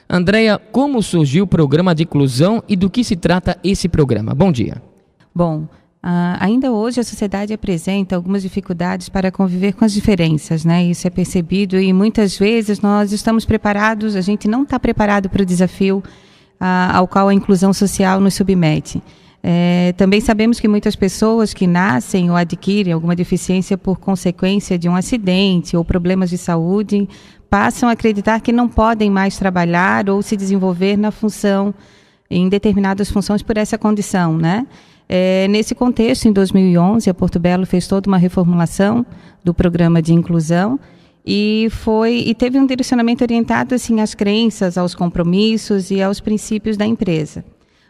Andréia, como surgiu o programa de inclusão e do que se trata esse programa? Bom dia. Bom, ainda hoje a sociedade apresenta algumas dificuldades para conviver com as diferenças, né? Isso é percebido e muitas vezes nós estamos preparados, a gente não está preparado para o desafio ao qual a inclusão social nos submete. Também sabemos que muitas pessoas que nascem ou adquirem alguma deficiência por consequência de um acidente ou problemas de saúde passam a acreditar que não podem mais trabalhar ou se desenvolver em determinadas funções por essa condição, né? Nesse contexto, em 2011, a Porto Belo fez toda uma reformulação do programa de inclusão e teve um direcionamento orientado assim, às crenças, aos compromissos e aos princípios da empresa.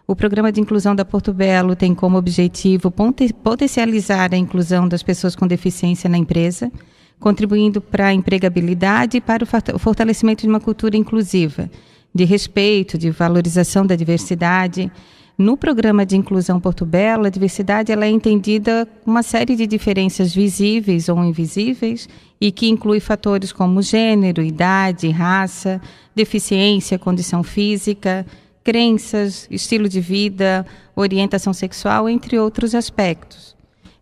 O programa de inclusão da Porto Belo tem como objetivo potencializar a inclusão das pessoas com deficiência na empresa, contribuindo para a empregabilidade e para o fortalecimento de uma cultura inclusiva, de respeito, de valorização da diversidade. No programa de inclusão Porto Belo, a diversidade ela é entendida como uma série de diferenças visíveis ou invisíveis e que inclui fatores como gênero, idade, raça, deficiência, condição física, crenças, estilo de vida, orientação sexual, entre outros aspectos.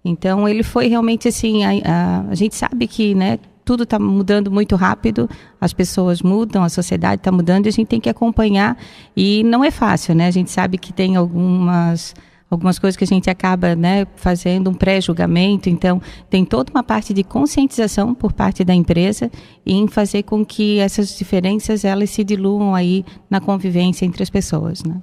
Então, ele foi realmente assim, a gente sabe que, né, tudo está mudando muito rápido, as pessoas mudam, a sociedade está mudando e a gente tem que acompanhar e não é fácil, né? A gente sabe que tem algumas coisas que a gente acaba, né, fazendo um pré-julgamento, então tem toda uma parte de conscientização por parte da empresa em fazer com que essas diferenças elas se diluam aí na convivência entre as pessoas, né?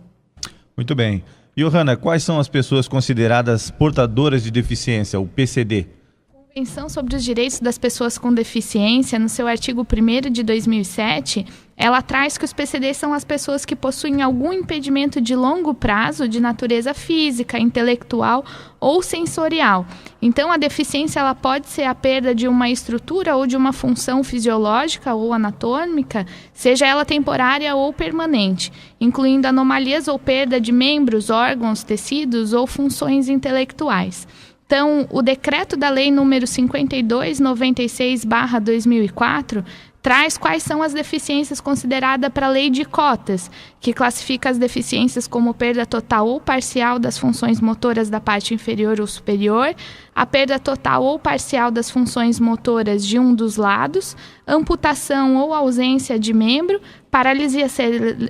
Muito bem. Johanna, quais são as pessoas consideradas portadoras de deficiência, o PCD? A Convenção sobre os Direitos das Pessoas com Deficiência, no seu artigo 1º de 2007, ela traz que os PCDs são as pessoas que possuem algum impedimento de longo prazo de natureza física, intelectual ou sensorial. Então, a deficiência ela pode ser a perda de uma estrutura ou de uma função fisiológica ou anatômica, seja ela temporária ou permanente, incluindo anomalias ou perda de membros, órgãos, tecidos ou funções intelectuais. Então, o decreto da lei número 5296/2004 traz quais são as deficiências consideradas para a lei de cotas, que classifica as deficiências como perda total ou parcial das funções motoras da parte inferior ou superior, a perda total ou parcial das funções motoras de um dos lados, amputação ou ausência de membro, paralisia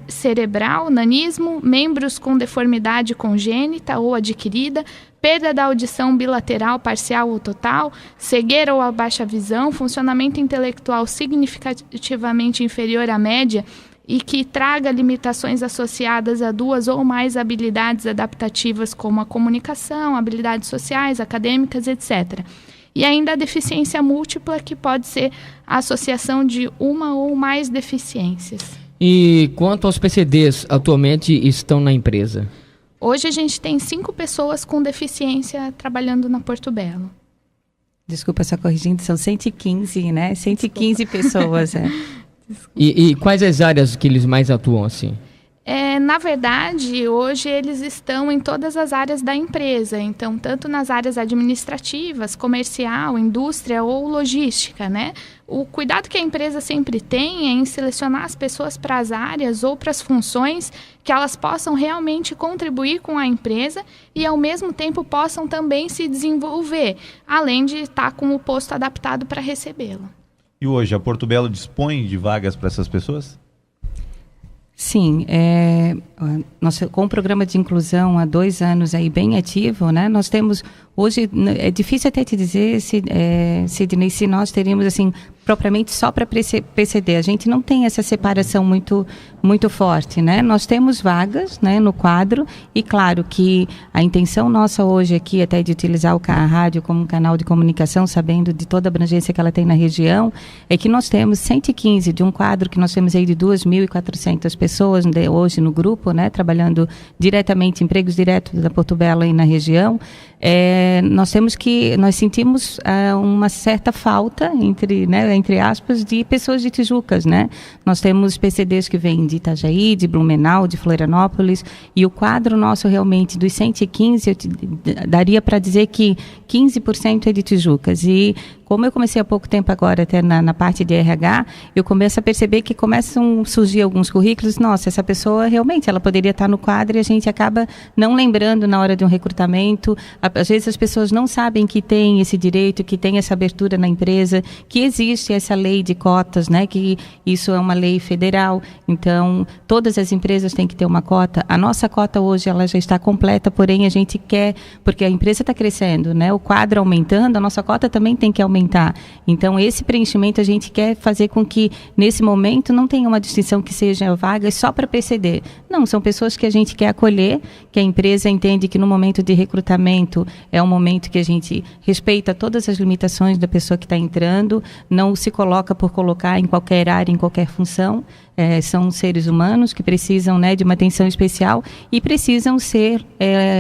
cerebral, nanismo, membros com deformidade congênita ou adquirida, perda da audição bilateral, parcial ou total, cegueira ou baixa visão, funcionamento intelectual significativamente inferior à média e que traga limitações associadas a duas ou mais habilidades adaptativas como a comunicação, habilidades sociais, acadêmicas, etc. E ainda a deficiência múltipla, que pode ser a associação de uma ou mais deficiências. E quanto aos PCDs, atualmente estão na empresa? Hoje a gente tem 5 pessoas com deficiência trabalhando na Porto Belo. Desculpa, só corrigindo, são 115, né? 115 pessoas, E quais as áreas que eles mais atuam, assim? Na verdade, hoje eles estão em todas as áreas da empresa, então tanto nas áreas administrativas, comercial, indústria ou logística, né? O cuidado que a empresa sempre tem é em selecionar as pessoas para as áreas ou para as funções que elas possam realmente contribuir com a empresa e ao mesmo tempo possam também se desenvolver, além de estar com o posto adaptado para recebê-la. E hoje a Porto Belo dispõe de vagas para essas pessoas? Sim, nós, com o programa de inclusão há 2 anos aí bem ativo, né? Nós temos, hoje, é difícil até te dizer, Sidney, se nós teríamos, assim, propriamente só para PCD. A gente não tem essa separação muito forte, né? Nós temos vagas, né, no quadro e, claro, que a intenção nossa hoje aqui, até de utilizar a rádio como um canal de comunicação, sabendo de toda a abrangência que ela tem na região, é que nós temos 115 de um quadro que nós temos aí de 2.400 pessoas hoje no grupo, né, trabalhando diretamente, empregos diretos da Porto Belo aí na região. Nós sentimos uma certa falta, entre aspas, de pessoas de Tijucas, né? Nós temos PCDs que vêm de Itajaí, de Blumenau, de Florianópolis, e o quadro nosso realmente dos 115, daria para dizer que 15% é de Tijucas, e como eu comecei há pouco tempo agora, até na parte de RH, eu começo a perceber que começam a surgir alguns currículos, nossa, essa pessoa realmente, ela poderia estar no quadro e a gente acaba não lembrando na hora de um recrutamento. Às vezes as pessoas não sabem que tem esse direito, que tem essa abertura na empresa, que existe essa lei de cotas, né, que isso é uma lei federal, então todas as empresas têm que ter uma cota. A nossa cota hoje ela já está completa, porém a gente quer, porque a empresa está crescendo, né, o quadro aumentando, a nossa cota também tem que aumentar. Então, esse preenchimento a gente quer fazer com que, nesse momento, não tenha uma distinção que seja vagas só para PCD. Não, são pessoas que a gente quer acolher, que a empresa entende que no momento de recrutamento é um momento que a gente respeita todas as limitações da pessoa que está entrando, não se coloca por colocar em qualquer área, em qualquer função. São seres humanos que precisam, né, de uma atenção especial e precisam ser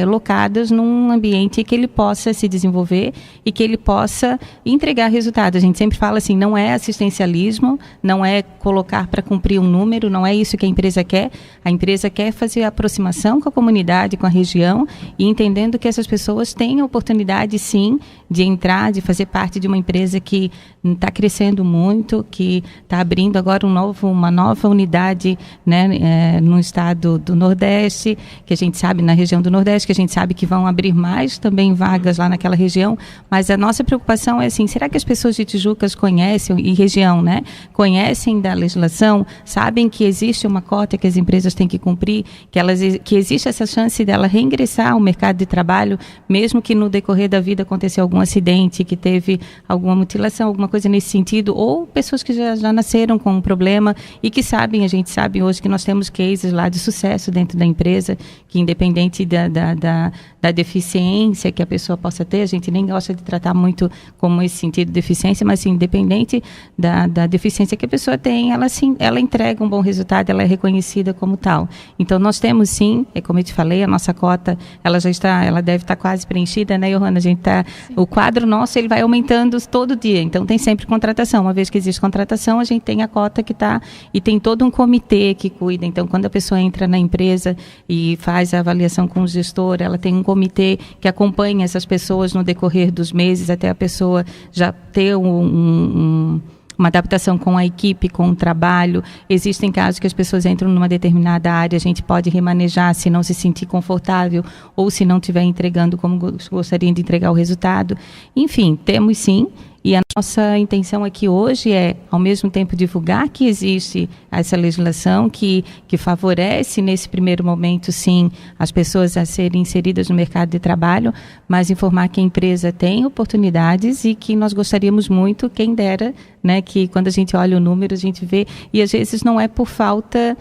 locados num ambiente que ele possa se desenvolver e que ele possa entregar resultado. A gente sempre fala assim, não é assistencialismo, não é colocar para cumprir um número, não é isso que a empresa quer. A empresa quer fazer a aproximação com a comunidade, com a região e entendendo que essas pessoas têm a oportunidade, sim, de entrar, de fazer parte de uma empresa que está crescendo muito, que está abrindo agora uma nova unidade, né, no estado do Nordeste, que a gente sabe, na região do Nordeste, que a gente sabe que vão abrir mais também vagas lá naquela região, mas a nossa preocupação é assim, será que as pessoas de Tijucas conhecem, e região, né, conhecem da legislação, sabem que existe uma cota que as empresas têm que cumprir, que existe essa chance dela reingressar ao mercado de trabalho, mesmo que no decorrer da vida aconteceu algum acidente, que teve alguma mutilação, alguma coisa nesse sentido, ou pessoas que já nasceram com um problema e que sabem, a gente sabe hoje que nós temos cases lá de sucesso dentro da empresa, que independente da deficiência que a pessoa possa ter, a gente nem gosta de tratar muito como esse sentido de deficiência, mas assim, independente da deficiência que a pessoa tem, ela entrega um bom resultado, ela é reconhecida como tal. Então nós temos sim, como eu te falei, a nossa cota, ela deve estar quase preenchida, né, Johanna? O quadro nosso, ele vai aumentando todo dia, então tem sempre contratação. Uma vez que existe contratação, a gente tem a cota que está, e tem todo um comitê que cuida. Então, quando a pessoa entra na empresa e faz a avaliação com o gestor, ela tem um comitê que acompanha essas pessoas no decorrer dos meses, até a pessoa já ter uma adaptação com a equipe, com o trabalho. Existem casos que as pessoas entram numa determinada área, a gente pode remanejar se não se sentir confortável ou se não estiver entregando como gostaria de entregar o resultado. Enfim, temos sim. E a nossa intenção aqui hoje é, ao mesmo tempo, divulgar que existe essa legislação que favorece, nesse primeiro momento, sim, as pessoas a serem inseridas no mercado de trabalho, mas informar que a empresa tem oportunidades e que nós gostaríamos muito, quem dera, né, que quando a gente olha o número, a gente vê, e às vezes não é por falta,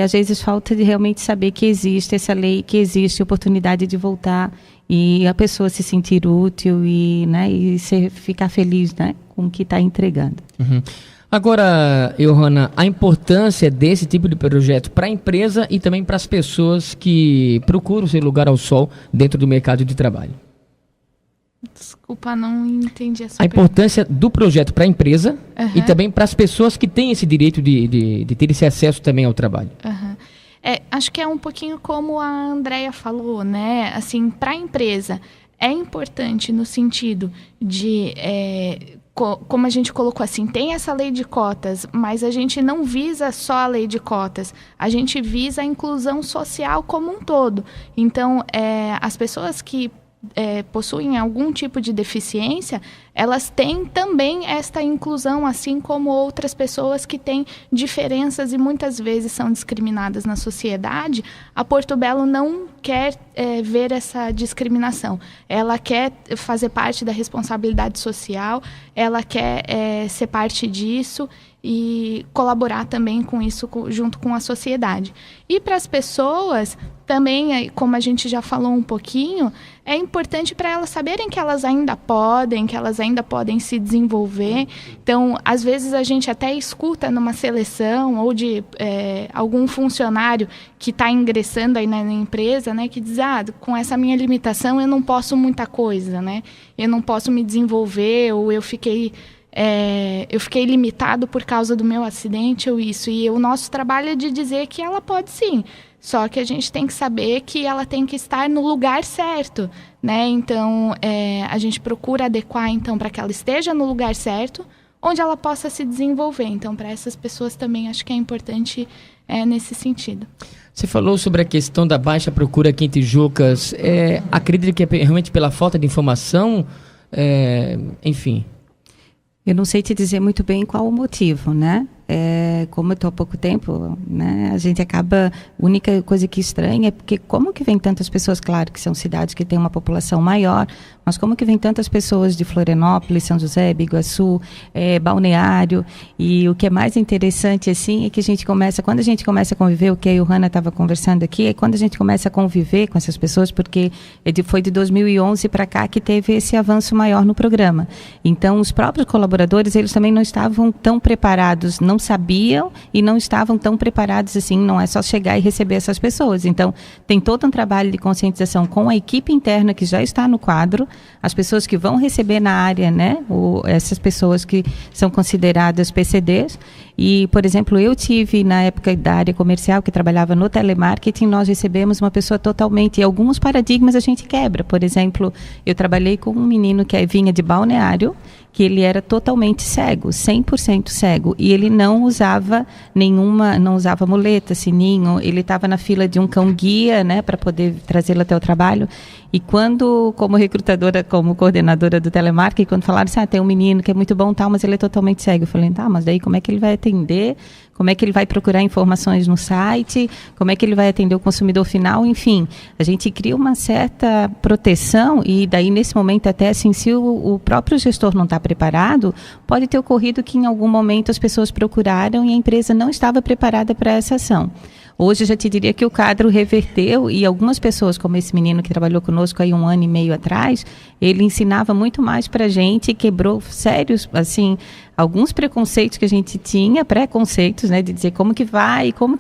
às vezes falta de realmente saber que existe essa lei, que existe oportunidade de voltar e a pessoa se sentir útil e, né, e ficar feliz, né, com o que está entregando. Uhum. Agora, Johanna, a importância desse tipo de projeto para a empresa e também para as pessoas que procuram seu lugar ao sol dentro do mercado de trabalho. Desculpa, não entendi essa A importância do projeto para a empresa e também para as pessoas que têm esse direito de ter esse acesso também ao trabalho. Acho que é um pouquinho como a Andréia falou, né? Assim, para a empresa é importante no sentido de, como a gente colocou assim, tem essa lei de cotas, mas a gente não visa só a lei de cotas, a gente visa a inclusão social como um todo. Então, as pessoas que possuem algum tipo de deficiência, elas têm também esta inclusão, assim como outras pessoas que têm diferenças e muitas vezes são discriminadas na sociedade. A Porto Belo não quer ver essa discriminação. Ela quer fazer parte da responsabilidade social, ela quer ser parte disso e colaborar também com isso junto com a sociedade. E para as pessoas também, como a gente já falou um pouquinho, é importante para elas saberem que elas ainda podem se desenvolver. Então, às vezes a gente até escuta numa seleção ou de algum funcionário que está ingressando aí na empresa, né, que diz, com essa minha limitação eu não posso muita coisa, né? Eu não posso me desenvolver, ou eu fiquei eu fiquei limitado por causa do meu acidente ou isso. E o nosso trabalho é de dizer que ela pode sim. Só que a gente tem que saber que ela tem que estar no lugar certo, né? Então, a gente procura adequar, então, para que ela esteja no lugar certo, onde ela possa se desenvolver. Então, para essas pessoas também acho que é importante nesse sentido. Você falou sobre a questão da baixa procura aqui em Tijucas. Acredito que é realmente pela falta de informação, enfim... Eu não sei te dizer muito bem qual o motivo, né? Como eu estou há pouco tempo, né? A gente acaba... A única coisa que estranha é porque como que vem tantas pessoas, claro que são cidades que têm uma população maior, mas como que vem tantas pessoas de Florianópolis, São José, Biguaçu, Balneário, e o que é mais interessante, assim, é que quando a gente começa a conviver, o que a Johanna estava conversando aqui, é quando a gente começa a conviver com essas pessoas, porque foi de 2011 para cá que teve esse avanço maior no programa. Então, os próprios colaboradores, eles também não estavam tão preparados, não sabiam e não estavam tão preparados assim, não é só chegar e receber essas pessoas. Então, tem todo um trabalho de conscientização com a equipe interna que já está no quadro, as pessoas que vão receber na área, né, essas pessoas que são consideradas PCDs. E, por exemplo, eu tive na época da área comercial, que trabalhava no telemarketing, nós recebemos uma pessoa totalmente, e alguns paradigmas a gente quebra. Por exemplo, eu trabalhei com um menino que vinha de Balneário, que ele era totalmente cego, 100% cego, e ele não usava muleta, sininho, ele estava na fila de um cão-guia, né, para poder trazê-lo até o trabalho. E quando, como recrutadora, como coordenadora do telemarketing, quando falaram assim, tem um menino que é muito bom, tal, mas ele é totalmente cego, eu falei, mas daí como é que ele vai atender? Como é que ele vai procurar informações no site? Como é que ele vai atender o consumidor final? Enfim, a gente cria uma certa proteção e daí nesse momento até assim, se o próprio gestor não está preparado, pode ter ocorrido que em algum momento as pessoas procuraram e a empresa não estava preparada para essa ação. Hoje eu já te diria que o quadro reverteu e algumas pessoas, como esse menino que trabalhou conosco aí 1 ano e meio atrás, ele ensinava muito mais para a gente, quebrou sérios, assim, alguns preconceitos que a gente tinha, preconceitos, né, de dizer como que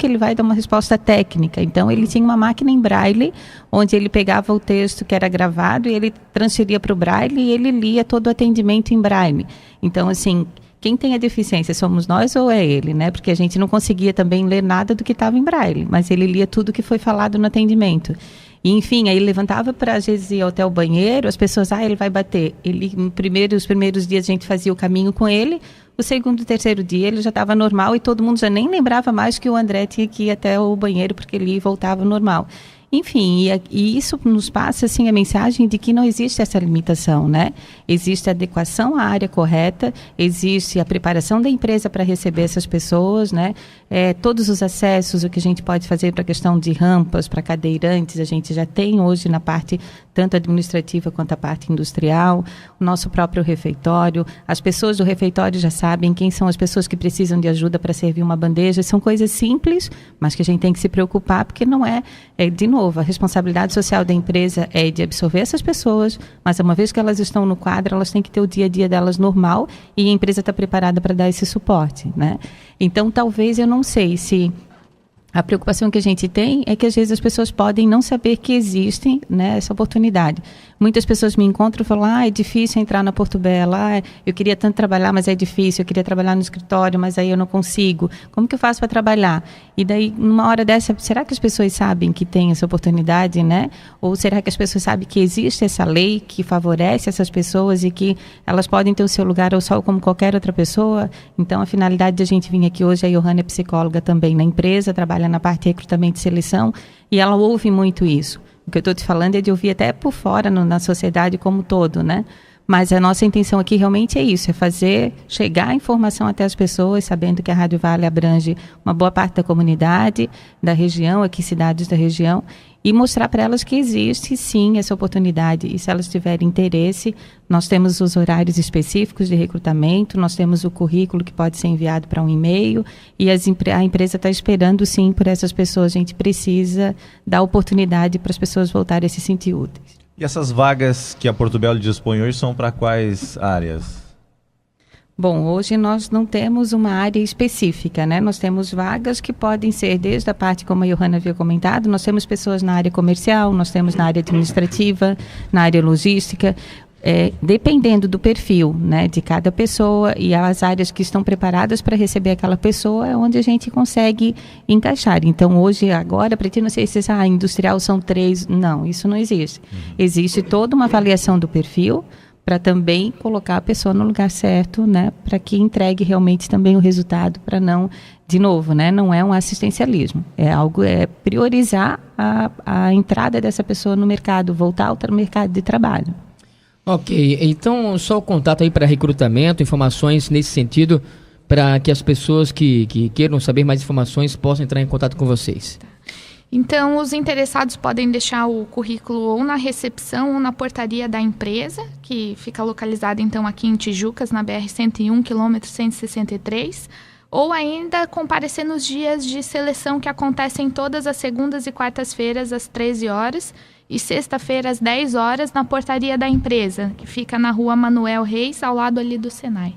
ele vai dar uma resposta técnica. Então, ele tinha uma máquina em braille, onde ele pegava o texto que era gravado e ele transferia para o braille e ele lia todo o atendimento em braille. Então, assim... Quem tem a deficiência, somos nós ou é ele, né? Porque a gente não conseguia também ler nada do que estava em braille, mas ele lia tudo o que foi falado no atendimento. E, enfim, aí ele levantava para, às vezes, ir até o banheiro, as pessoas, ele vai bater. Os primeiros dias a gente fazia o caminho com ele, o segundo e terceiro dia ele já estava normal e todo mundo já nem lembrava mais que o André tinha que ir até o banheiro porque ele voltava normal. Enfim, e isso nos passa assim, a mensagem de que não existe essa limitação, né? Existe a adequação à área correta, existe a preparação da empresa para receber essas pessoas, né? Todos os acessos, o que a gente pode fazer para a questão de rampas, para cadeirantes, a gente já tem hoje na parte tanto administrativa quanto a parte industrial, o nosso próprio refeitório, as pessoas do refeitório já sabem quem são as pessoas que precisam de ajuda para servir uma bandeja, são coisas simples, mas que a gente tem que se preocupar, porque não de novo, a responsabilidade social da empresa é de absorver essas pessoas, mas uma vez que elas estão no quadro, elas têm que ter o dia a dia delas normal e a empresa está preparada para dar esse suporte, né? Então, talvez, eu não sei se a preocupação que a gente tem é que às vezes as pessoas podem não saber que existem, né, essa oportunidade. Muitas pessoas me encontram e falam, é difícil entrar na Porto Belo, eu queria tanto trabalhar, mas é difícil, eu queria trabalhar no escritório, mas aí eu não consigo. Como que eu faço para trabalhar? E daí, numa hora dessa, será que as pessoas sabem que tem essa oportunidade, né? Ou será que as pessoas sabem que existe essa lei que favorece essas pessoas e que elas podem ter o seu lugar ao sol como qualquer outra pessoa? Então, a finalidade de a gente vir aqui hoje, a Johanna é psicóloga também na empresa, trabalha na parte de recrutamento e seleção, e ela ouve muito isso. O que eu estou te falando é de ouvir até por fora, na sociedade como um todo, né? Mas a nossa intenção aqui realmente é isso, é fazer chegar a informação até as pessoas, sabendo que a Rádio Vale abrange uma boa parte da comunidade, da região, aqui cidades da região, e mostrar para elas que existe sim essa oportunidade. E se elas tiverem interesse, nós temos os horários específicos de recrutamento, nós temos o currículo que pode ser enviado para um e-mail, e a empresa está esperando sim por essas pessoas. A gente precisa dar oportunidade para as pessoas voltarem a se sentir úteis. E essas vagas que a Porto Belo dispõe hoje são para quais áreas? Bom, hoje nós não temos uma área específica, né? Nós temos vagas que podem ser desde a parte, como a Johanna havia comentado, nós temos pessoas na área comercial, nós temos na área administrativa, na área logística. dependendo do perfil, né, de cada pessoa e as áreas que estão preparadas para receber aquela pessoa, é onde a gente consegue encaixar. Então, hoje, agora, para ti, não sei se industrial são 3, não, isso não existe. Existe toda uma avaliação do perfil para também colocar a pessoa no lugar certo, né, para que entregue realmente também o resultado, para não, de novo, né, não é um assistencialismo, é priorizar a entrada dessa pessoa no mercado, voltar ao mercado de trabalho. Ok, então só o contato aí para recrutamento, informações nesse sentido, para que as pessoas que queiram saber mais informações possam entrar em contato com vocês. Então, os interessados podem deixar o currículo ou na recepção ou na portaria da empresa, que fica localizada então aqui em Tijucas, na BR-101, quilômetro 163, ou ainda comparecer nos dias de seleção que acontecem todas as segundas e quartas-feiras às 13 horas e sexta-feira às 10 horas na portaria da empresa, que fica na rua Manuel Reis, ao lado ali do Senai.